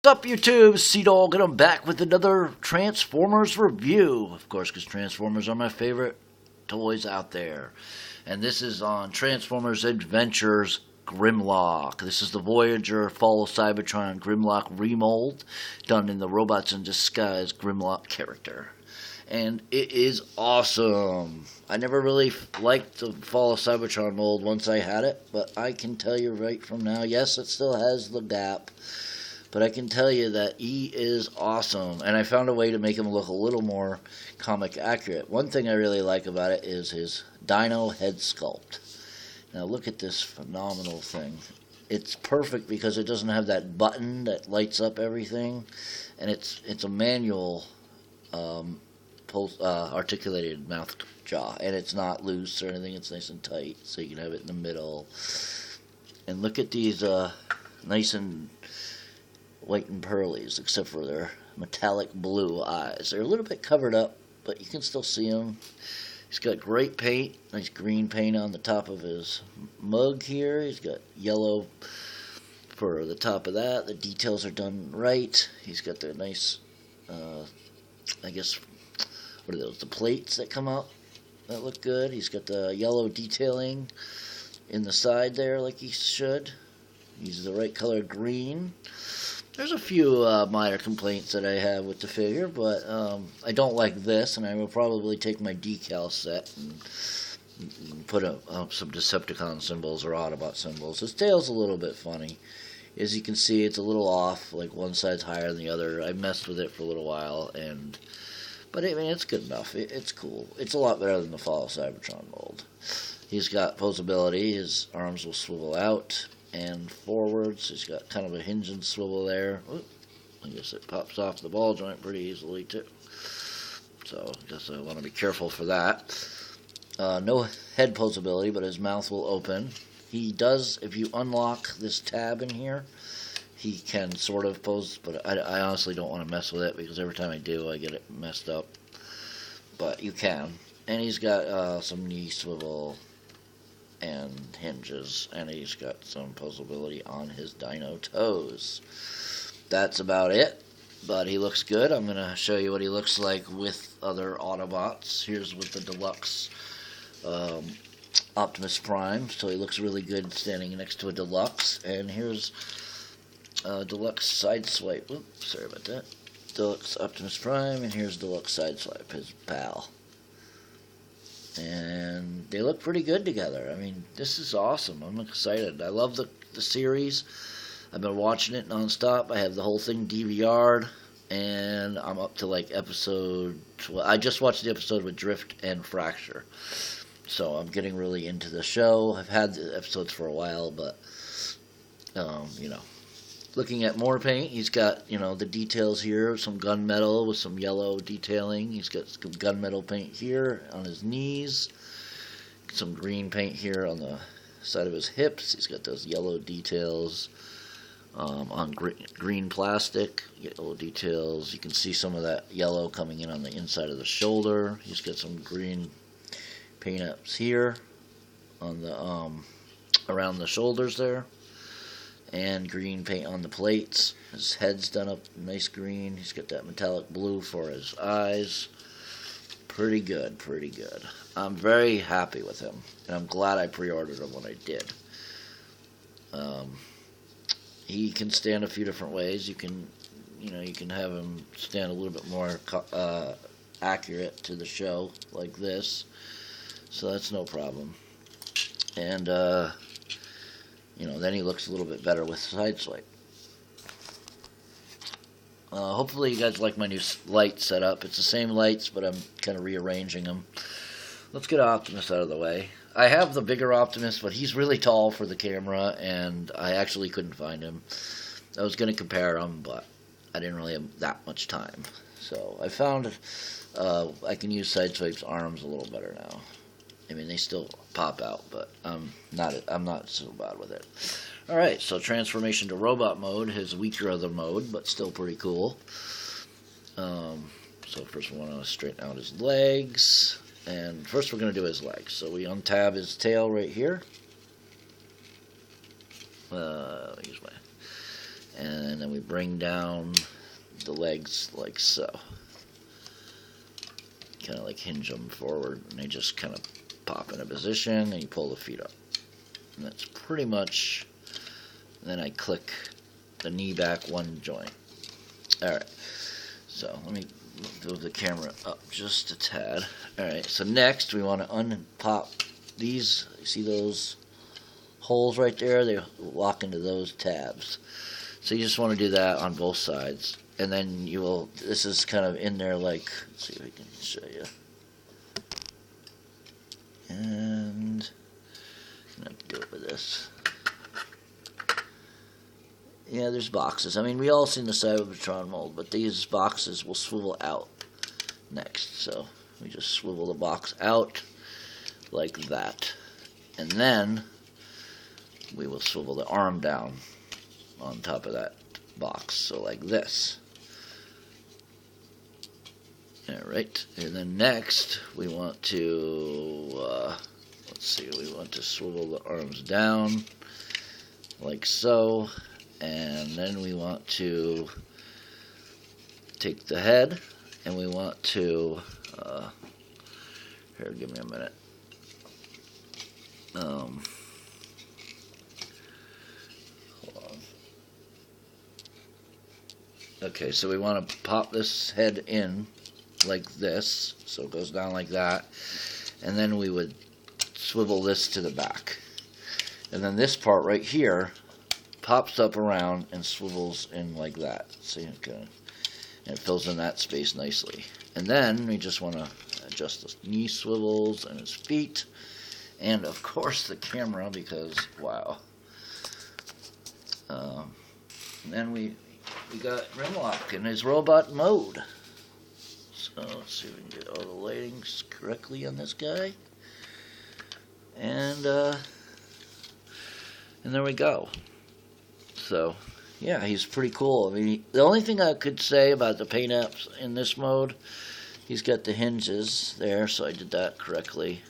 What's up, YouTube? Sea-Dog, and I'm back with another Transformers review. Of course, because Transformers are my favorite toys out there. And this is on Transformers Adventures GRIMLOCK. This is the Voyager Fall of Cybertron GRIMLOCK remold, done in the Robots in Disguise GRIMLOCK character. And it is awesome. I never really liked the Fall of Cybertron mold once I had it, but I can tell you right from now, yes, it still has the gap. But I can tell you that he is awesome, and I found a way to make him look a little more comic accurate. One thing I really like about it is his Dino head sculpt. Now look at this phenomenal thing. It's perfect because it doesn't have that button that lights up everything, and it's a manual articulated mouth jaw, and it's not loose or anything. It's nice and tight, so you can have it in the middle. And look at these nice and white and pearlies, except for their metallic blue eyes. They're a little bit covered up, but you can still see them. He's got great paint, nice green paint on the top of his mug here. He's got yellow for the top of that. The details are done right. He's got the nice, I guess, what are those, the plates that come out that look good. He's got the yellow detailing in the side there like he should. He's the right color green. There's a few minor complaints that I have with the figure, but I don't like this, and I will probably take my decal set and put some Decepticon symbols or Autobot symbols. His tail's a little bit funny. As you can see, it's a little off, like one side's higher than the other. I messed with it for a little while, but I mean, it's good enough. It's cool. It's a lot better than the Fall of Cybertron mold. He's got posability. His arms will swivel out and forwards. He's got kind of a hinge and swivel there. Oop, I guess it pops off the ball joint pretty easily too. So I guess I want to be careful for that. No head posability, but his mouth will open. He does, if you unlock this tab in here, he can sort of pose, but I honestly don't want to mess with it because every time I do I get it messed up. But you can. And he's got some knee swivel and hinges, and he's got some posability on his Dino toes. That's about it, but he looks good. I'm going to show you what he looks like with other Autobots. Here's with the deluxe Optimus Prime, so he looks really good standing next to a deluxe. And here's a deluxe Sideswipe. Oops, sorry about that. Deluxe Optimus Prime, and here's deluxe Sideswipe, his pal. And they look pretty good together. I mean, this is awesome. I'm excited. I love the series. I've been watching it nonstop. I have the whole thing DVR'd, and I'm up to like episode 12. I just watched the episode with Drift and Fracture, so I'm getting really into the show. I've had the episodes for a while, but you know, looking at more paint, he's got, you know, the details here, some gunmetal with some yellow detailing. He's got some gunmetal paint here on his knees, some green paint here on the side of his hips. He's got those yellow details on green plastic, yellow details. You can see some of that yellow coming in on the inside of the shoulder. He's got some green paint ups here on the around the shoulders there, and green paint on the plates. His head's done up nice green. He's got that metallic blue for his eyes. Pretty good, pretty good. I'm very happy with him, and I'm glad I pre-ordered him when I did. He can stand a few different ways. You can have him stand a little bit more accurate to the show, like this. So that's no problem. And then he looks a little bit better with Sideswipe. Hopefully you guys like my new light setup. It's the same lights, but I'm kind of rearranging them. Let's get Optimus out of the way. I have the bigger Optimus, but he's really tall for the camera, and I actually couldn't find him. I was going to compare them, but I didn't really have that much time. So I found I can use Sideswipe's arms a little better now. I mean, they still pop out, but I'm not so bad with it. Alright, so transformation to robot mode, his weaker other mode, but still pretty cool. So first we want to straighten out his legs, and first we're going to do his legs. So we untab his tail right here. And then we bring down the legs like so. Kind of like hinge them forward, and they just kind of pop into position, and you pull the feet up. And that's pretty much, then I click the knee back one joint. Alright, so let me move the camera up just a tad. Alright, so next we want to unpop these. You see those holes right there? They lock into those tabs. So you just want to do that on both sides. And then you will, this is kind of in there like, let's see if we can show you. And I'm going to do it with this. Yeah, there's boxes. I mean, we all seen the Cybertron mold, but these boxes will swivel out next. So we just swivel the box out like that. And then we will swivel the arm down on top of that box. So like this. Alright, and then next we want to, let's see, we want to swivel the arms down like so. And then we want to take the head, and we want to, here, give me a minute. Hold on. Okay, so we want to pop this head in like this, so it goes down like that, and then we would swivel this to the back. And then this part right here pops up around and swivels in like that. See, okay, and it fills in that space nicely. And then we just want to adjust the knee swivels and his feet, and of course the camera, because wow. And then we got GRIMLOCK in his robot mode. So let's see if we can get all the lightings correctly on this guy. And there we go. So, yeah, he's pretty cool. I mean, the only thing I could say about the paint apps in this mode, he's got the hinges there, so I did that correctly.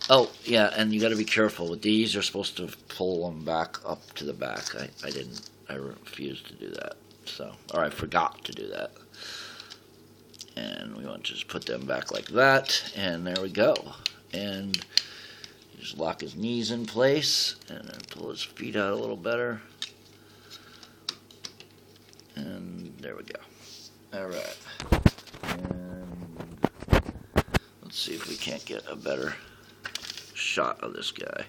Oh, yeah, and you got to be careful with these. You're supposed to pull them back up to the back. I refused to do that. So, or I forgot to do that. And we want to just put them back like that, and there we go. And just lock his knees in place, and then pull his feet out a little better. And there we go. Alright. And let's see if we can't get a better shot of this guy.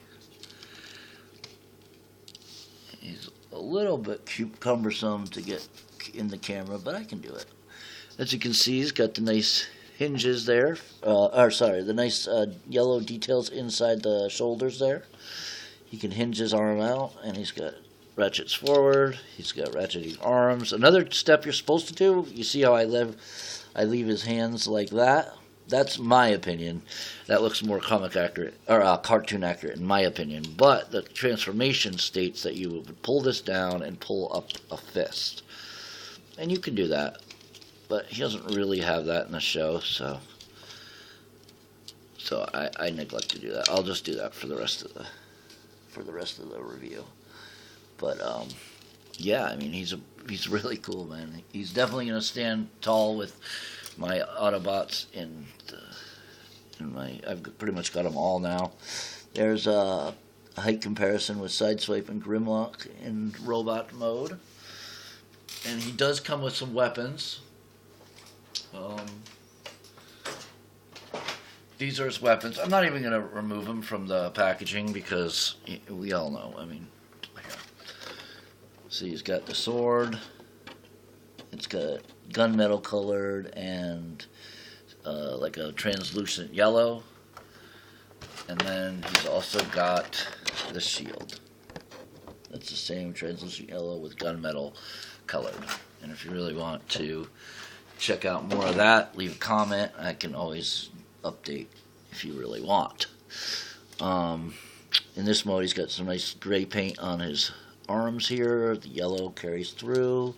He's a little bit cumbersome to get in the camera, but I can do it. As you can see, he's got the nice hinges there. The nice yellow details inside the shoulders there. He can hinge his arm out, and he's got ratchets forward. He's got ratcheting arms. Another step you're supposed to do, you see how I leave his hands like that? That's my opinion. That looks more comic accurate, or cartoon accurate in my opinion. But the transformation states that you would pull this down and pull up a fist. And you can do that. But he doesn't really have that in the show, so I neglect to do that. I'll just do that for the rest of the review. But yeah, I mean he's really cool, man. He's definitely gonna stand tall with my Autobots I've pretty much got them all now. There's a height comparison with Sideswipe and GRIMLOCK in robot mode, and he does come with some weapons. These are his weapons. I'm not even going to remove them from the packaging because we all know. I mean, see, he's got the sword. It's got gunmetal colored and like a translucent yellow. And then he's also got the shield. That's the same translucent yellow with gunmetal colored. And if you really want to check out more of that, leave a comment. I can always update if you really want. In this mode, he's got some nice gray paint on his arms here. The yellow carries through.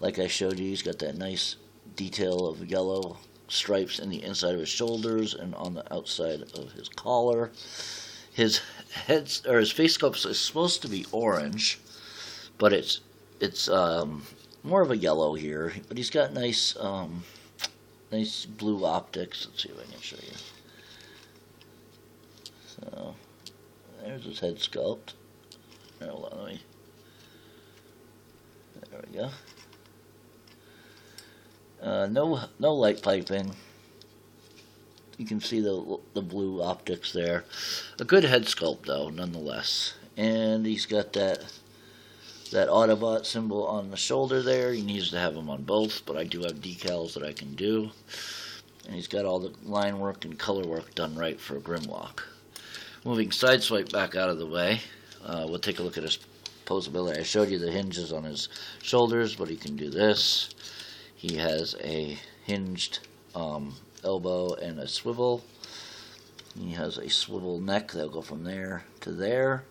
Like I showed you, he's got that nice detail of yellow stripes in the inside of his shoulders and on the outside of his collar. His face sculpt is supposed to be orange, but it's it's more of a yellow here, but he's got nice nice blue optics. Let's see if I can show you. So there's his head sculpt. Hold on, there we go. No light piping. You can see the blue optics there. A good head sculpt though, nonetheless. And he's got that Autobot symbol on the shoulder there. He needs to have them on both, but I do have decals that I can do. And he's got all the line work and color work done right for GRIMLOCK. Moving Sideswipe back out of the way, we'll take a look at his posability. I showed you the hinges on his shoulders, but he can do this. He has a hinged elbow and a swivel. He has a swivel neck that'll go from there to there.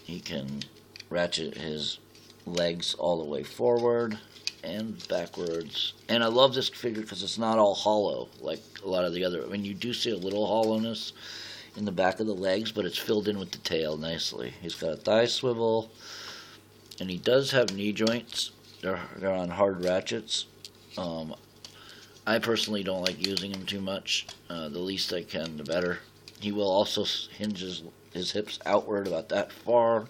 He can ratchet his legs all the way forward and backwards. And I love this figure because it's not all hollow like a lot of the other. I mean, you do see a little hollowness in the back of the legs, but it's filled in with the tail nicely. He's got a thigh swivel, and he does have knee joints. They're on hard ratchets. I personally don't like using them too much. The least I can, the better. He will also hinge his hips outward about that far,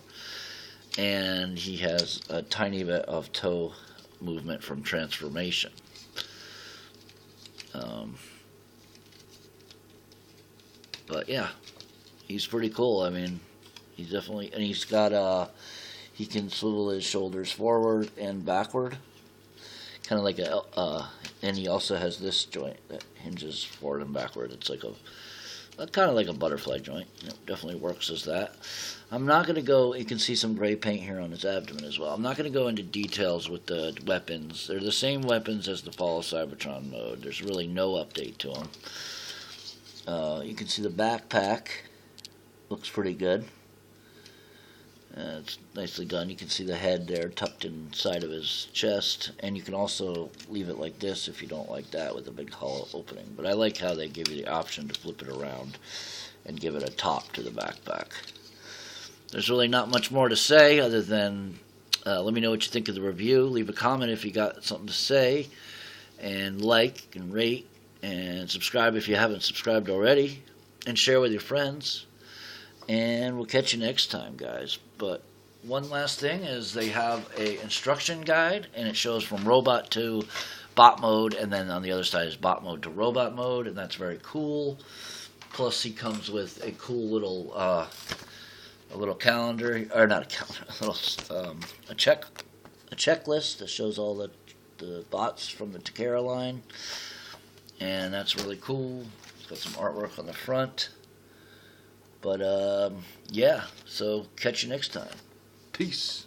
and he has a tiny bit of toe movement from transformation. But yeah, he's pretty cool. I mean, he's definitely, and he's got he can swivel his shoulders forward and backward, kind of like and he also has this joint that hinges forward and backward. It's like kind of like a butterfly joint. It definitely works as that. I'm not going to go, you can see some gray paint here on his abdomen as well. I'm not going to go into details with the weapons. They're the same weapons as the Fall of Cybertron mode. There's really no update to them. You can see the backpack. Looks pretty good. It's nicely done. You can see the head there tucked inside of his chest, and you can also leave it like this if you don't like that with a big hollow opening. But I like how they give you the option to flip it around and give it a top to the backpack. There's really not much more to say other than let me know what you think of the review. Leave a comment if you got something to say, and like and rate and subscribe if you haven't subscribed already, and share with your friends. And we'll catch you next time, guys. But one last thing is they have a instruction guide, and it shows from robot to bot mode, and then on the other side is bot mode to robot mode, and that's very cool. Plus, he comes with a cool little a little calendar, or not a calendar, a checklist that shows all the bots from the Takara line, and that's really cool. It's got some artwork on the front. But, yeah, so catch you next time. Peace.